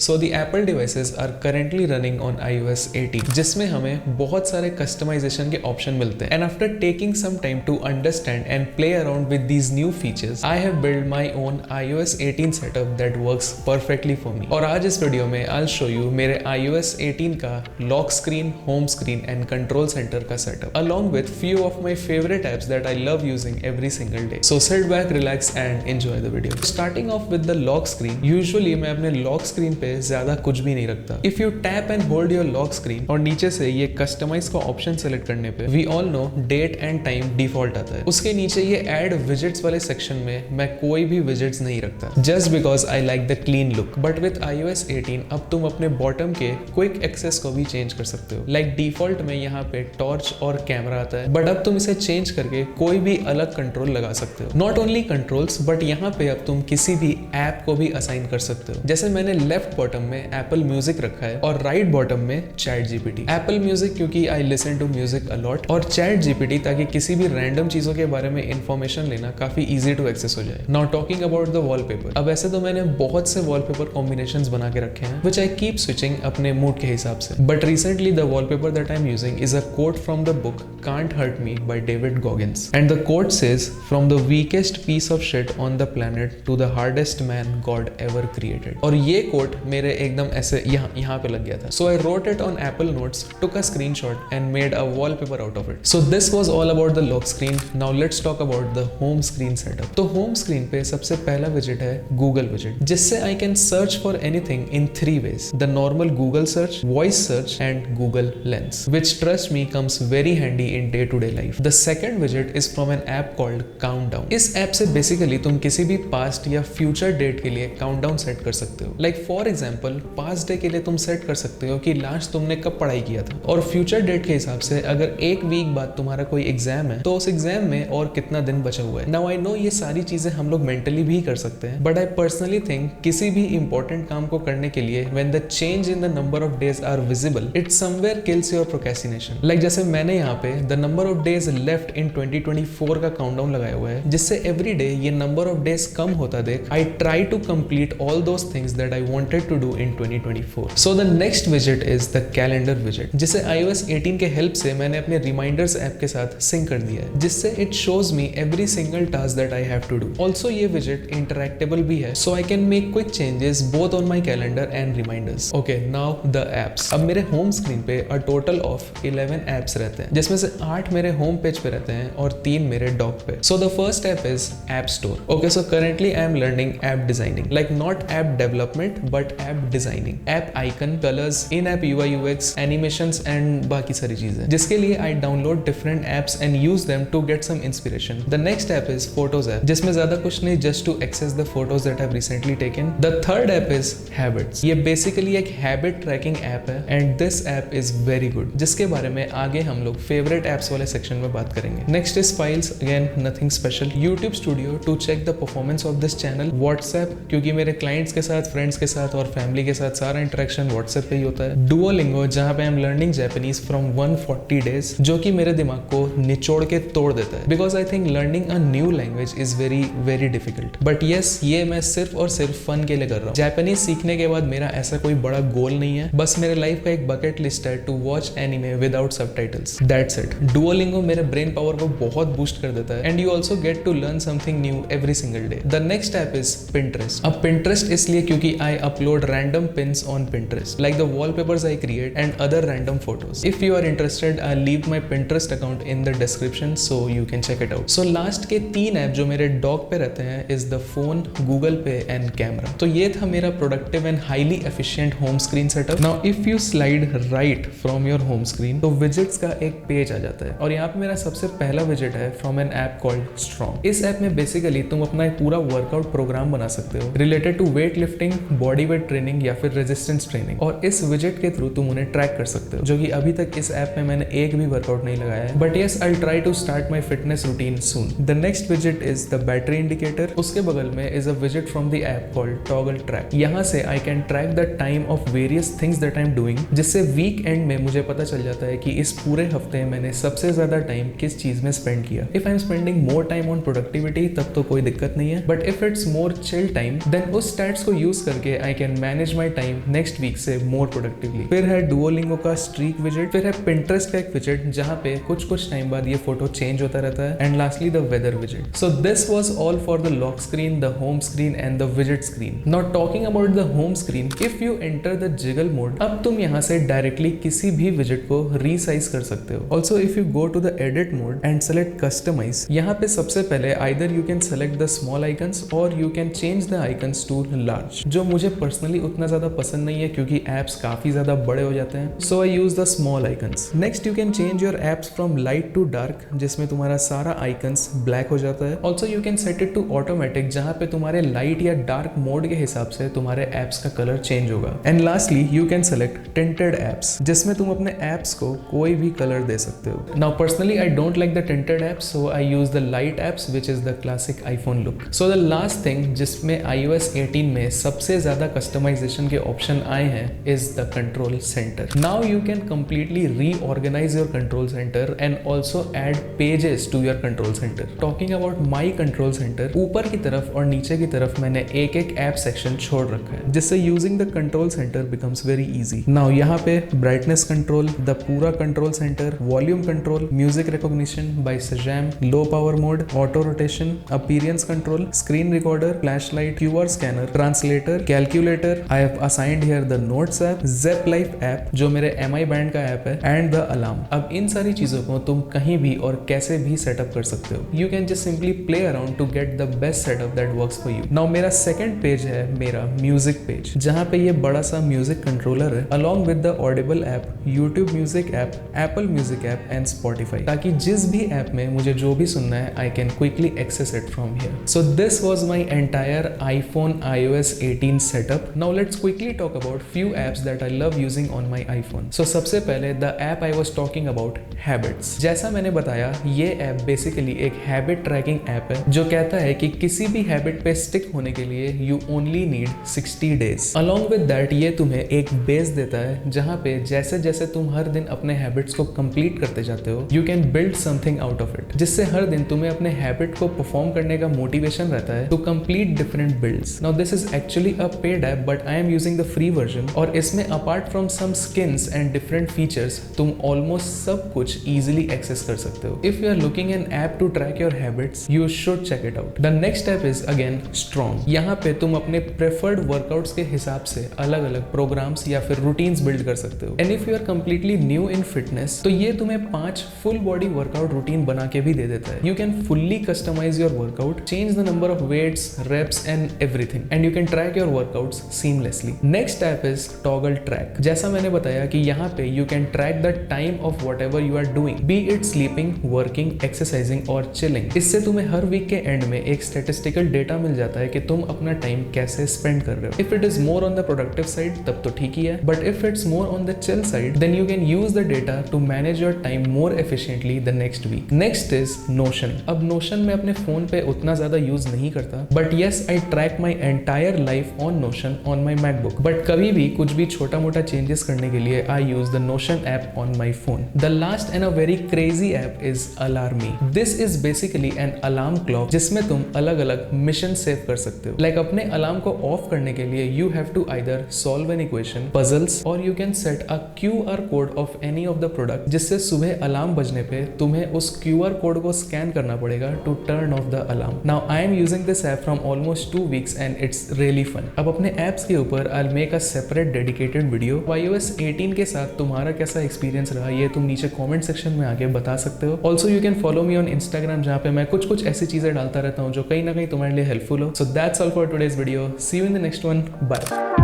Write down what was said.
So the Apple devices are currently running on iOS 18 जिसमें हमें बहुत सारे customization के option मिलते हैं. And after taking some time to understand and play around with these new features, I have built my own iOS 18 setup that works perfectly for me. और आज इस वीडियो में I'll show you मेरे iOS 18 का lock screen, home screen and control center का setup, along with few of my favorite apps that I love using every single day. So sit back, relax and enjoy the video. Starting off with the lock screen, usually मैं अपने lock screen पे ज्यादा कुछ भी नहीं रखता. If you tap and hold your lock screen और नीचे से ये कस्टमाइज का ऑप्शन सेलेक्ट करने पे we all know date and time default आता है. उसके नीचे ये ऐड विजेट्स वाले सेक्शन में मैं कोई भी विजेट्स नहीं रखता just because I like the clean look. But with iOS 18 अब तुम अपने बॉटम के क्विक एक्सेस को भी चेंज कर सकते हो. लाइक डिफॉल्ट में यहाँ पे टॉर्च और कैमरा आता है, बट अब तुम इसे चेंज करके कोई भी अलग कंट्रोल लगा सकते हो. नॉट ओनली कंट्रोल्स बट यहाँ पे अब तुम किसी भी ऐप को भी असाइन कर सकते हो. जैसे मैंने लेफ्ट बॉटम में एप्पल म्यूजिक रखा है और राइट बॉटम में चैट जीपीटी. एप्पल म्यूजिक क्योंकि I listen to music a lot, और चैट जीपीटी ताकि किसी भी रैंडम चीजों के बारे में इंफॉर्मेशन लेना काफी इजी टू एक्सेस हो जाए. Now talking about the wallpaper. अब ऐसे तो मैंने बहुत से वॉलपेपर कॉम्बिनेशंस बना के रखे हैं व्हिच आई कीप स्विचिंग अपने मूड के हिसाब से. But recently the wallpaper that I am using is a quote from the book can't hurt me by David Goggins, and the quote says from the weakest piece of shit on the planet to the hardest man God ever created. और ये coat मेरे एकदम ऐसे यहाँ पे लग गया था. So I wrote it on Apple notes, took a screenshot and made a wallpaper out of it. So this was all about the lock screen. Now let's talk about the home screen setup. तो home screen पे सबसे पहला विजेट है Google विजेट, जिससे I can search for anything in 3 ways. The normal Google search, voice search and Google lens, which trust me comes very handy in day to day life. The second widget is from an app called Countdown. इस app से basically तुम किसी भी past या future date के लिए countdown set कर सकते हो. Like for example past day के लिए तुम सेट कर सकते हो कि लास्ट तुमने कब पढ़ाई किया था, और फ्यूचर डेट के हिसाब से अगर एक वीक बाद तुम्हारा कोई एग्जाम है तो उस एग्जाम में और कितना दिन बचा हुआ है. नाउ आई नो ये सारी चीजें हम लोग मेंटली भी कर सकते हैं, बट आई पर्सनली थिंक किसी भी इंपॉर्टेंट काम को करने के लिए when the change in the number of days are visible, it somewhere kills your procrastination. Like जैसे मैंने यहाँ पे the number of days left in 2024 का काउंटडाउन लगाया हुआ है, जिससे एवरी डे ये नंबर ऑफ डेज कम होता देख आई try to complete all those things that I wanted to do in 2024. So the next विजेट इज द कैलेंडर विजेट, जिसे iOS 18 के हेल्प से मैंने अपने रिमाइंडर्स ऐप के साथ सिंक कर दिया है, जिससे it shows me every single task that I have to do. Also ये विजेट इंटरैक्टेबल भी है, so I can make quick changes both on my calendar and reminders. Okay, now the apps. अब मेरे होम स्क्रीन पे a total of 11 apps रहते हैं, जिसमें से 8 मेरे होम पेज पे रहते हैं और 3 मेरे डॉक पे. So the first app is app store. Okay, so currently I am learning app designing, like not app development but app designing, app icon, colors, in-app UI UX, animations and बाकी सारी चीजें, जिसके लिए I download different apps and use them to get some inspiration. The next app is Photos app, जिसमें ज्यादा कुछ नहीं, just to access the photos that I've recently taken. The third app is Habits. ये basically एक habit tracking app है and this app is very good, जिसके बारे में आगे हम लोग favorite apps वाले section में बात करेंगे. Next is Files, again nothing special. YouTube Studio to check the performance of this channel. WhatsApp, क्योंकि मेरे क्लाइंट्स के साथ, फ्रेंड्स के साथ और फैमिली के साथ सारा इंटरेक्शन WhatsApp पे ही होता है. Duolingo, जहाँ पे I am learning Japanese from 140 days, जो कि मेरे दिमाग को निचोड़ के तोड़ देता है, because I think learning a new language is very very difficult. But yes, ये मैं सिर्फ और सिर्फ फन के लिए कर रहा हूँ. जापानीज सीखने के बाद मेरा ऐसा कोई बड़ा गोल नहीं है, बस मेरे लाइफ का एक बकेट लिस्ट है to watch anime without subtitles. That's it. Duolingo मेरे ब्रेन पावर को बहुत बूस्ट कर देता है and you also get to learn something new every single day. The next app is Pinterest. अब Pinterest इसलिए क्योंकि I upload random pins on Pinterest, like the wallpapers I create and other random photos. If you are interested, I'll leave my Pinterest account in the description so you can check it out. So last के 3 app जो मेरे dock पे रहते हैं is the phone, Google Pay and camera. तो ये था मेरा productive and highly efficient home screen setup. Now if you slide right from your home screen, तो widgets का एक पेज आ जाता है, और यहाँ पे मेरा सबसे पहला widget है from an app called Strong. इस ऐप में बेसिकली तुम अपना एक पूरा वर्कआउट प्रोग्राम बना सकते हो related to weight lifting, body weight training या फिर रेजिस्टेंस ट्रेनिंग, और इस विजेट के थ्रू तुम उन्हें ट्रैक कर सकते हो, जो कि अभी तक इस ऐप में मैंने एक भी वर्कआउट नहीं लगाया है. But yes, I try to start my fitness routine soon. The next विजेट इज द बैटरी इंडिकेटर. उसके बगल में इज अ विजेट from the app called toggle track. यहाँ से I can track the time of various things that I am doing, जिससे weekend में मुझे पता चल जाता है कि इस पूरे हफ्ते मैंने सबसे ज्यादा टाइम किस चीज में स्पेंड किया. If I am spending more time on productivity तब तो कोई दिक्कत नहीं है, but if it's more chill time then उस स्टैट्स को यूज करके I can can manage my time next week से मोर प्रोडक्टिवली। फिर है डुओलिंगो का स्ट्रीक विजेट, फिर है पिंटरेस्ट का एक विजेट जहाँ पे कुछ टाइम बाद ये फोटो चेंज होता रहता है, and lastly the weather विजेट। So this was all for the lock screen, the home screen and the विजेट screen. Now talking about the home screen, if you enter the jiggle mode, अब तुम यहाँ से directly किसी भी विजेट को resize कर सकते हो। Also if you go to the edit mode and select customize, यहाँ पे सबसे पहले either you can select the small icons और you can change the icons to large, जो मुझे पर्सनली उतना ज्यादा पसंद नहीं है क्योंकि एप्स काफी ज्यादा बड़े हो जाते हैं। So I use the small icons. Next you can change your apps from light to dark, जिसमें तुम्हारा सारा आइकन्स ब्लैक हो जाता है। Also you can set it to automatic, जहां पे तुम्हारे लाइट या डार्क मोड के हिसाब से तुम्हारे एप्स का कलर चेंज होगा। And lastly you can select tinted apps, जिसमें तुम अपने एप्स को कोई भी कलर दे सकते हो। Now personally I don't like the tinted apps, so I use the light apps which is the classic iPhone look. So the last thing जिसमें iOS 18 में सबसे ज्यादा कस्टमाइजेशन के ऑप्शन आए हैं is the control centre. Now you can completely reorganize your control centre and also add pages to your control centre. Talking about my control centre, ऊपर की तरफ और नीचे की तरफ मैंने एक ऐप सेक्शन छोड़ रखा है, जिससे using the control centre becomes very easy. Now यहाँ पे ब्राइटनेस कंट्रोल, द पूरा control centre, volume control, music recognition by Shazam, low power mode, auto rotation, appearance control, screen recorder, flashlight, QR scanner, translator, calculator, I have assigned here the notes app, Zepp life app जो मेरे MI band का app है, and the alarm. अब इन सारी चीजों को तुम कहीं भी और कैसे भी सेटअप कर सकते हो। You can just simply play around to get the best setup that works for you. Now मेरा सेकंड पेज है मेरा म्यूजिक पेज, जहां पे ये बड़ा सा म्यूजिक कंट्रोलर है along with the Audible app, YouTube Music app, Apple Music app and Spotify, ताकि जिस भी ऐप में मुझे जो भी सुनना है I can quickly access it from here. So this was my entire iPhone iOS 18 setup. Now let's quickly talk about few apps that I love using on my iPhone. So सबसे पहले the app I was talking about, Habits. जैसा मैंने बताया ये app basically एक habit tracking app है जो कहता है कि किसी भी हैबिट पे स्टिक होने के लिए you only need 60 days. Along with that ये तुम्हें एक बेस देता है जहां पे जैसे जैसे तुम हर दिन अपने हैबिट्स को कंप्लीट करते जाते हो you can build something out of it, जिससे हर दिन तुम्हें अपने हैबिट को परफॉर्म करने का मोटिवेशन रहता है to complete different builds. Now this is actually a paid app but I am using the free version और इसमें apart from some skins and different features तुम almost सब कुछ easily access कर सकते हो। If you are looking an app to track your habits, you should check it out. The next app is again Strong. यहाँ पे तुम अपने preferred workouts के हिसाब से अलग अलग programs या फिर routines build कर सकते हो। And if you are completely new in fitness तो ये तुम्हें 5 full body workout routine बना के भी दे देता है। You can fully customize your workout, change the number of weights, reps and everything and you can track your workouts seamlessly. Next app is Toggle Track. जैसा मैंने बताया कि यहाँ पे you can track the time of whatever you are doing, be it sleeping, working, exercising or chilling. इससे तुम्हें हर week के and में एक statistical data मिल जाता है कि तुम अपना टाइम कैसे स्पेंड कर रहे हो। If it is more on the productive side तब तो ठीक ही है, but if it's more on the chill side then you can use the data to manage your time more efficiently the next week. Next is Notion. अब Notion मैं अपने phone पे उतना ज्यादा यूज नहीं करता, but yes I track my entire life on Notion on my MacBook. But कभी भी कुछ भी छोटा मोटा चेंजेस करने के लिए I use the Notion app on my phone. The last and a very crazy app is Alarmy. This is basically an alarm clock जिसमें तुम अलग अलग मिशन सेव कर सकते हो। Like अपने अलार्म को ऑफ करने के लिए you have to either solve an equation, puzzles or you can set a QR code of any of the product, जिससे सुबह अलार्म बजने पे तुम्हें उस QR कोड को स्कैन करना पड़ेगा to turn off the alarm. Now I am using this app from almost 2 weeks and it's really fun. अब अपने apps के ऊपर I'll make a separate dedicated video. iOS 18 के साथ तुम्हारा कैसा एक्सपीरियंस रहा ये तुम नीचे कमेंट सेक्शन में आके बता सकते हो। Also you can follow me on Instagram जहाँ पे मैं कुछ ऐसी चीजें डालता रहता हूँ जो कहीं ना कहीं तुम्हारे लिए हेल्पफुल हो। So that's all for today's video. See you in the next one. Bye.